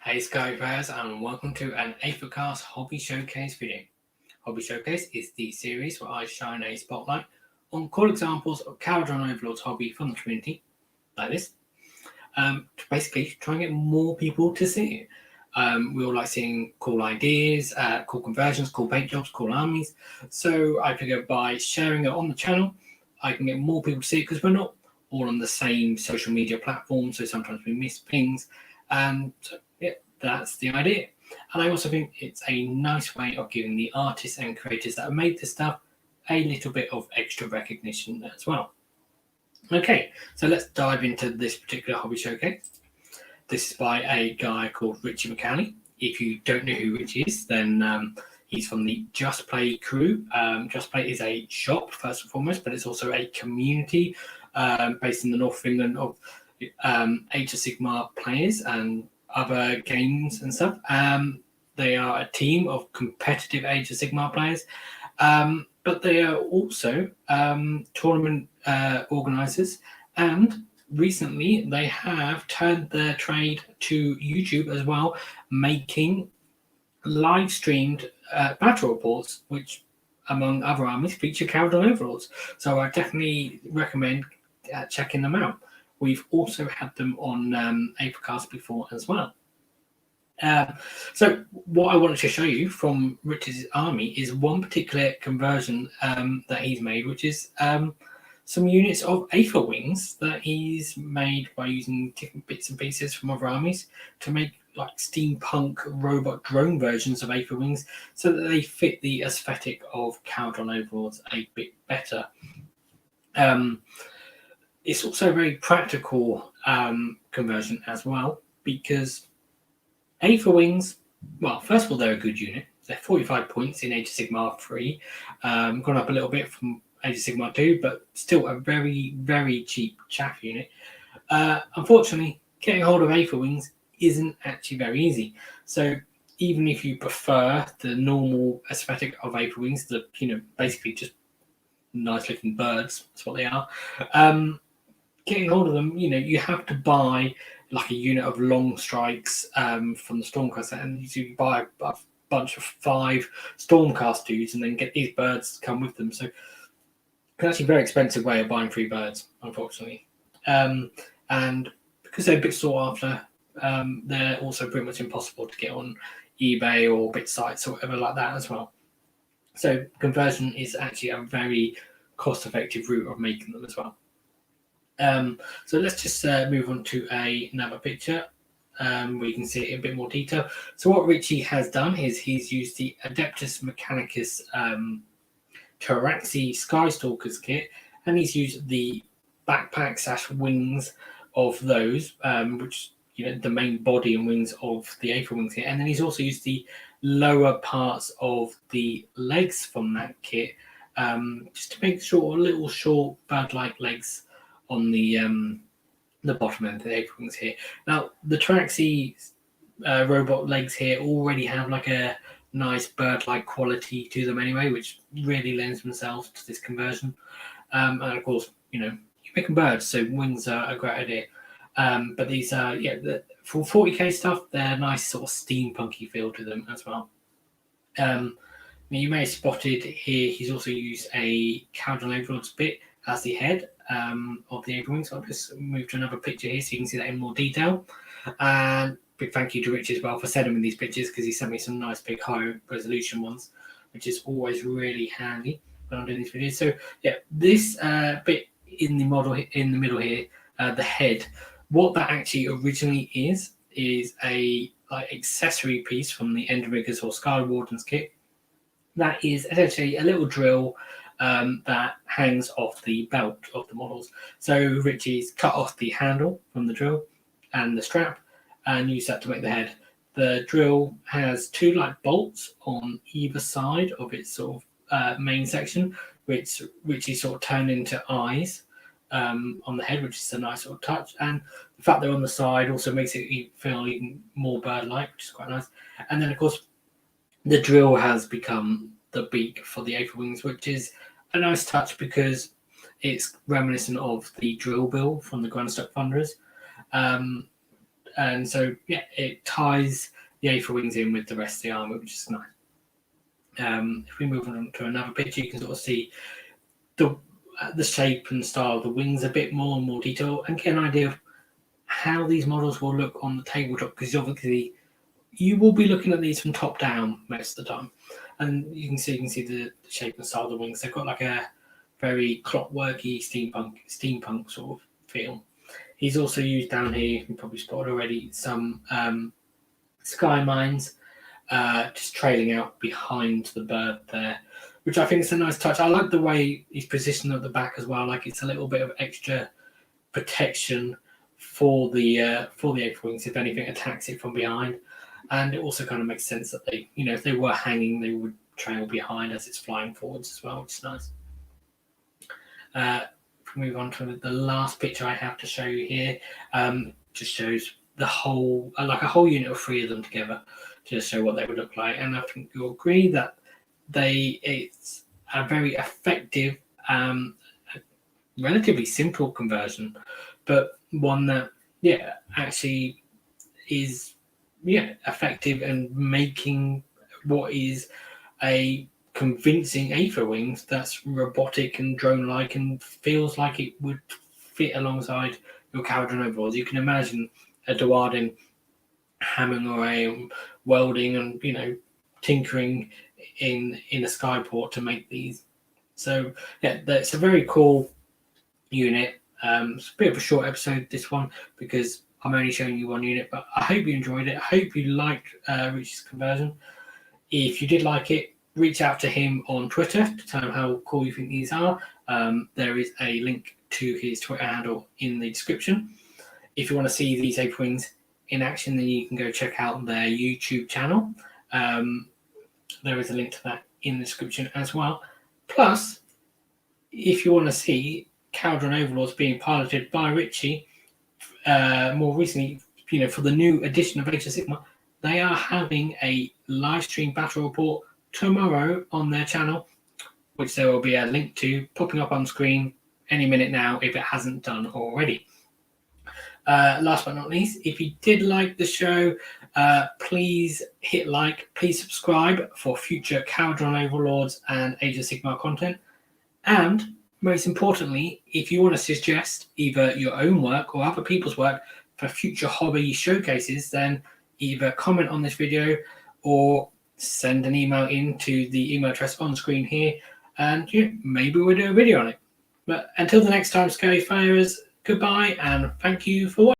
Hey Skyriggers, and welcome to an Aethercast Hobby Showcase video. Hobby Showcase is the series where I shine a spotlight on cool examples of Kharadron Overlords hobby from the community, like this, to basically try and get more people to see it. We all like seeing cool ideas, cool conversions, cool paint jobs, cool armies. So I figure by sharing it on the channel, I can get more people to see it because we're not all on the same social media platform, so sometimes we miss things. And yeah, that's the idea. And I also think it's a nice way of giving the artists and creators that have made this stuff a little bit of extra recognition as well. Okay, so let's dive into this particular hobby showcase. This is by a guy called Ritchie Mcalley. If you don't know who Ritchie is, then he's from the Just Play crew. Just Play is a shop, first and foremost, but it's also a community based in the north of England of Age of Sigmar players and other games and stuff. They are a team of competitive Age of Sigmar players, but they are also tournament organisers, and recently they have turned their trade to YouTube as well, making live streamed battle reports, which among other armies feature Kharadron Overlords. So I definitely recommend checking them out. We've also had them on Aethercast before as well. So what I wanted to show you from Rich's army is one particular conversion that he's made, which is some units of Aetherwings that he's made by using different bits and pieces from other armies to make like steampunk robot drone versions of Aetherwings so that they fit the aesthetic of Kharadron Overlords a bit better. It's also a very practical conversion as well, because Aetherwings, well, first of all, they're a good unit. They're 45 points in Age of Sigmar 3, gone up a little bit from Age of Sigmar 2, but still a very, very cheap chaff unit. Unfortunately, getting hold of Aetherwings isn't actually very easy. So even if you prefer the normal aesthetic of Aetherwings, basically just nice looking birds, that's what they are, getting hold of them, you have to buy like a unit of long strikes from the Stormcast, and you buy a bunch of 5 Stormcast dudes and then get these birds to come with them. So it's actually a very expensive way of buying 3 birds, unfortunately. And because they're a bit sought after, they're also pretty much impossible to get on eBay or bit sites or whatever like that as well. So conversion is actually a very cost-effective route of making them as well. So let's just move on to another picture where you can see it in a bit more detail. So what Ritchie has done is he's used the Adeptus Mechanicus Pteraxii Skystalkers kit, and he's used the backpack / wings of those, which the main body and wings of the Aetherwings here, and then he's also used the lower parts of the legs from that kit, just to make sure little short bird-like legs on the bottom end of the Aetherwings here. Now, the Pteraxii robot legs here already have like a nice bird-like quality to them anyway, which really lends themselves to this conversion. And of course, you make them birds, so wings are a great idea. But these are, for 40k stuff, they're nice sort of steampunky feel to them as well. You may have spotted here, he's also used a Kharadron Overlords bit as the head of the Aetherwings. I'll just move to another picture here so you can see that in more detail. And big thank you to Rich as well for sending me these pictures, because he sent me some nice big high resolution ones, which is always really handy when I'm doing these videos. So yeah, this bit in the model in the middle here, the head, what that actually originally is a accessory piece from the Enrinriggers or Sky Wardens kit. That is essentially a little drill that hangs off the belt of the models. So Ritchie's cut off the handle from the drill and the strap and used that to make the head. The drill has 2 bolts on either side of its sort of main section, which is sort of turned into eyes on the head, which is a nice sort of touch. And the fact they're on the side also makes it feel even more bird-like, which is quite nice. And then, of course, the drill has become the beak for the Aetherwings, which is a nice touch because it's reminiscent of the drill bill from the Grandstock Thunderers. And so, yeah, it ties the Aetherwings in with the rest of the armor, which is nice. If we move on to another picture, you can sort of see the shape and style of the wings a bit more detail, and get an idea of how these models will look on the tabletop, because obviously you will be looking at these from top down most of the time, and you can see the shape and style of the wings. They've got like a very clockworky steampunk sort of feel. He's also used down here, you can probably spot already, some sky mines just trailing out behind the bird there, which I think is a nice touch. I like the way he's positioned at the back as well. Like it's a little bit of extra protection for the Aetherwings if anything attacks it from behind, and it also kind of makes sense that they, if they were hanging, they would trail behind as it's flying forwards as well, which is nice. Move on to the last picture I have to show you here. Just shows the whole, like a whole unit of 3 of them together, to just show what they would look like. And I think you'll agree that it's a very effective, relatively simple conversion, but one that actually is effective and making what is a convincing Aetherwings that's robotic and drone-like and feels like it would fit alongside your Kharadron Overlords. You can imagine a Duardin hammering away, welding and tinkering in a skyport to make these. So that's a very cool unit. It's a bit of a short episode, this one, because I'm only showing you one unit, but I hope you enjoyed it. I hope you liked Ritchie's conversion. If you did like it, reach out to him on Twitter to tell him how cool you think these are. There is a link to his Twitter handle in the description. If you want to see these Aetherwings in action, then you can go check out their YouTube channel. There is a link to that in the description as well. Plus, if you want to see Kharadron Overlords being piloted by Ritchie, more recently, for the new edition of Age of Sigmar, they are having a live stream battle report tomorrow on their channel, which there will be a link to popping up on screen any minute now if it hasn't done already. Last but not least, if you did like the show, please hit like, please subscribe for future Kharadron Overlords and Age of Sigmar content, and most importantly, if you want to suggest either your own work or other people's work for future hobby showcases, then either comment on this video or send an email into the email address on screen here, and maybe we'll do a video on it. But until the next time, Skyfarers, goodbye and thank you for watching.